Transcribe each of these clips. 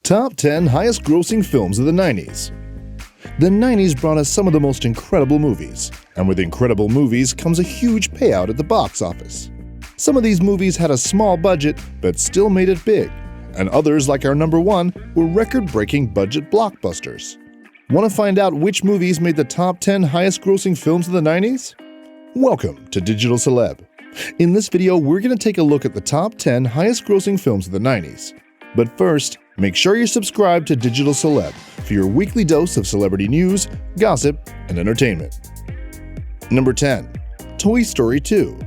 Top 10 Highest Grossing Films of the 90s. The 90s brought us some of the most incredible movies, and with incredible movies comes a huge payout at the box office. Some of these movies had a small budget but still made it big, and others, like our number one, were record-breaking budget blockbusters. Want to find out which movies made the top 10 highest grossing films of the 90s? Welcome to Digital Celeb. In this video, we're going to take a look at the top 10 highest grossing films of the 90s. But first, make sure you're subscribed to Digital Celeb for your weekly dose of celebrity news, gossip, and entertainment. Number 10. Toy Story 2.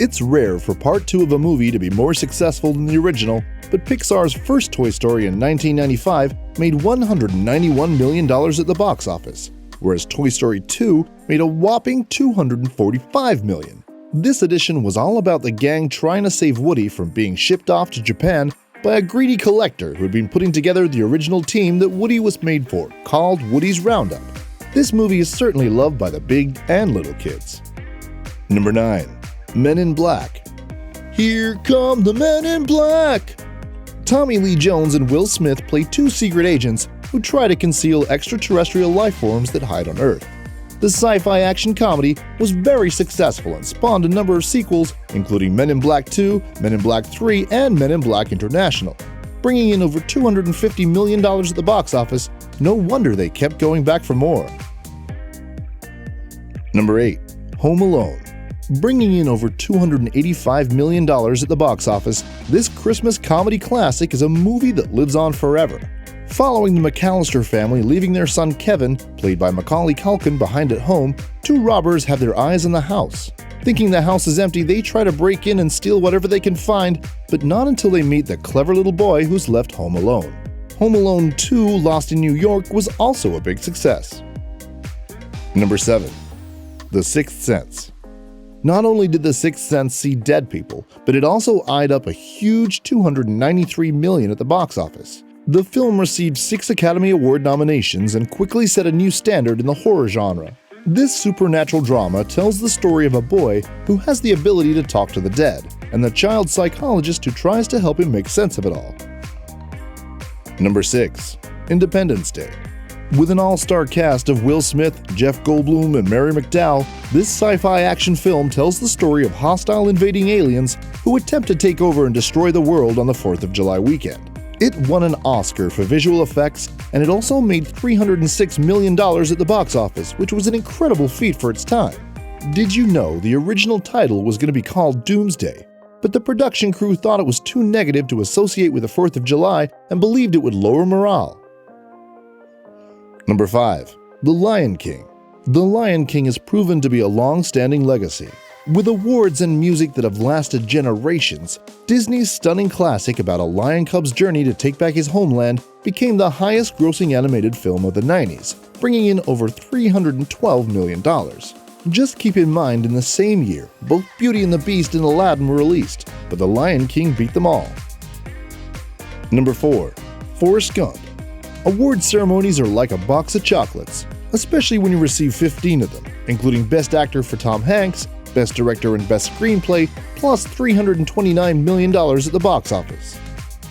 It's rare for part 2 of a movie to be more successful than the original, but Pixar's first Toy Story in 1995 made $191 million at the box office, whereas Toy Story 2 made a whopping $245 million. This edition was all about the gang trying to save Woody from being shipped off to Japan by a greedy collector who had been putting together the original team that Woody was made for, called Woody's Roundup. This movie is certainly loved by the big and little kids. Number 9. Men in Black. Here come the Men in Black! Tommy Lee Jones and Will Smith play two secret agents who try to conceal extraterrestrial life forms that hide on Earth. The sci-fi action comedy was very successful and spawned a number of sequels, including Men in Black 2, Men in Black 3, and Men in Black International. Bringing in over $250 million at the box office, no wonder they kept going back for more. Number 8. Home Alone. Bringing in over $285 million at the box office, this Christmas comedy classic is a movie that lives on forever. Following the McAllister family leaving their son Kevin, played by Macaulay Culkin, behind at home, two robbers have their eyes on the house. Thinking the house is empty, they try to break in and steal whatever they can find, but not until they meet the clever little boy who's left home alone. Home Alone 2: Lost in New York was also a big success. Number 7. The Sixth Sense. Not only did The Sixth Sense see dead people, but it also eyed up a huge $293 million at the box office. The film received 6 Academy Award nominations and quickly set a new standard in the horror genre. This supernatural drama tells the story of a boy who has the ability to talk to the dead, and the child psychologist who tries to help him make sense of it all. Number 6. Independence Day. With an all-star cast of Will Smith, Jeff Goldblum, and Mary McDowell, this sci-fi action film tells the story of hostile invading aliens who attempt to take over and destroy the world on the 4th of July weekend. It won an Oscar for visual effects, and it also made $306 million at the box office, which was an incredible feat for its time. Did you know the original title was going to be called Doomsday? But the production crew thought it was too negative to associate with the 4th of July and believed it would lower morale. Number 5. The Lion King. The Lion King has proven to be a long-standing legacy. With awards and music that have lasted generations, Disney's stunning classic about a lion cub's journey to take back his homeland became the highest-grossing animated film of the 90s, bringing in over $312 million. Just keep in mind, in the same year, both Beauty and the Beast and Aladdin were released, but The Lion King beat them all. Number 4. Forrest Gump. Award ceremonies are like a box of chocolates, especially when you receive 15 of them, including Best Actor for Tom Hanks, Best Director and Best Screenplay, plus $329 million at the box office.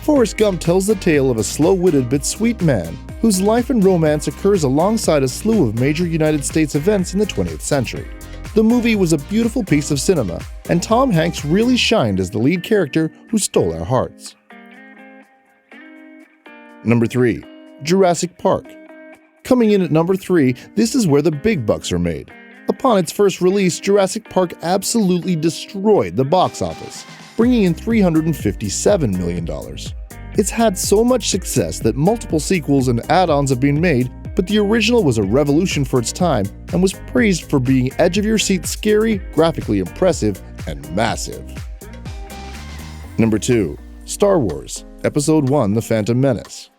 Forrest Gump tells the tale of a slow-witted but sweet man whose life and romance occurs alongside a slew of major United States events in the 20th century. The movie was a beautiful piece of cinema, and Tom Hanks really shined as the lead character who stole our hearts. Number 3. Jurassic Park. Coming in at number 3, this is where the big bucks are made. Upon its first release, Jurassic Park absolutely destroyed the box office, bringing in $357 million. It's had so much success that multiple sequels and add-ons have been made, but the original was a revolution for its time and was praised for being edge-of-your-seat scary, graphically impressive, and massive. Number 2. Star Wars, Episode 1: The Phantom Menace.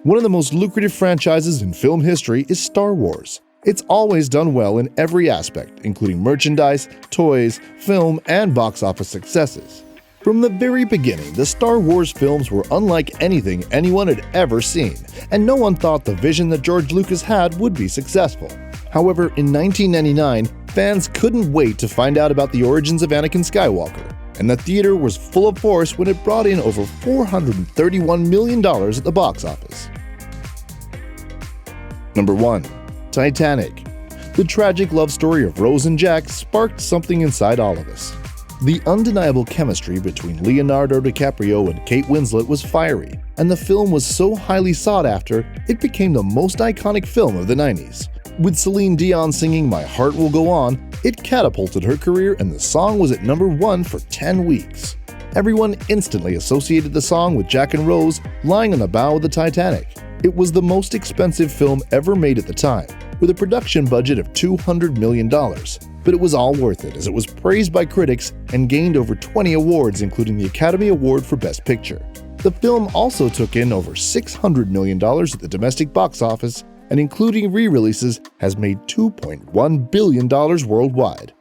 One of the most lucrative franchises in film history is Star Wars. It's always done well in every aspect, including merchandise, toys, film, and box office successes. From the very beginning, the Star Wars films were unlike anything anyone had ever seen, and no one thought the vision that George Lucas had would be successful. However, in 1999, fans couldn't wait to find out about the origins of Anakin Skywalker, and the theater was full of force when it brought in over $431 million at the box office. Number 1. Titanic. The tragic love story of Rose and Jack sparked something inside all of us. The undeniable chemistry between Leonardo DiCaprio and Kate Winslet was fiery, and the film was so highly sought after, it became the most iconic film of the 90s. With Celine Dion singing My Heart Will Go On, it catapulted her career, and the song was at number 1 for 10 weeks. Everyone instantly associated the song with Jack and Rose lying on the bow of the Titanic. It was the most expensive film ever made at the time, with a production budget of $200 million. But it was all worth it, as it was praised by critics and gained over 20 awards, including the Academy Award for Best Picture. The film also took in over $600 million at the domestic box office, and including re-releases, has made $2.1 billion worldwide.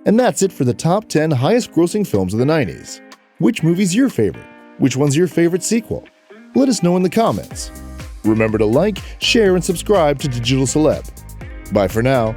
And that's it for the top 10 highest-grossing films of the 90s. Which movie's your favorite? Which one's your favorite sequel? Let us know in the comments. Remember to like, share, and subscribe to Digital Celeb. Bye for now.